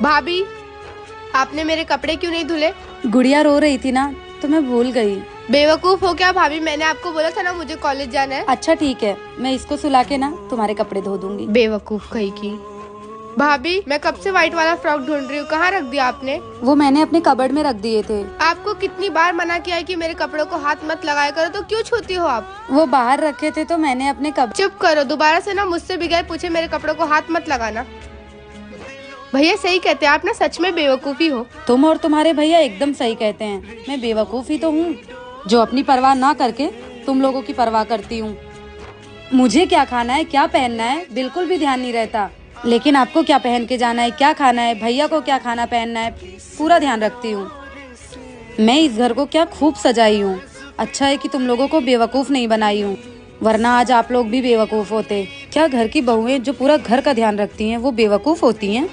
भाभी, आपने मेरे कपड़े क्यों नहीं धुले? गुड़िया रो रही थी ना तो मैं भूल गई। बेवकूफ हो क्या भाभी? मैंने आपको बोला था ना मुझे कॉलेज जाना है। अच्छा ठीक है, मैं इसको सुला के ना तुम्हारे कपड़े धो दूंगी। बेवकूफ कहीं की। भाभी, मैं कब से व्हाइट वाला फ्रॉक ढूंढ रही हूँ, कहाँ रख दिया आपने? वो मैंने अपने कबर्ड में रख दिए थे। आपको कितनी बार मना किया है कि मेरे कपड़ों को हाथ मत लगाया करो, तो क्यों छूती हो आप? वो बाहर रखे थे तो मैंने अपने चुप करो, दोबारा से ना मुझसे बगैर पूछे मेरे कपड़ों को हाथ मत लगाना। भैया सही कहते हैं, आप ना सच में बेवकूफी हो। तुम और तुम्हारे भैया एकदम सही कहते हैं, मैं बेवकूफ ही तो हूँ जो अपनी परवाह ना करके तुम लोगों की परवाह करती हूँ। मुझे क्या खाना है, क्या पहनना है, बिल्कुल भी ध्यान नहीं रहता, लेकिन आपको क्या पहन के जाना है, क्या खाना है, भैया को क्या खाना पहनना है, पूरा ध्यान रखती हूँ। मैं इस घर को क्या खूब सजाई हूँ। अच्छा है कि तुम लोगों को बेवकूफ नहीं बनाई हूँ, वरना आज आप लोग भी बेवकूफ होते। क्या घर की बहुएं जो पूरा घर का ध्यान रखती हैं वो बेवकूफ होती हैं?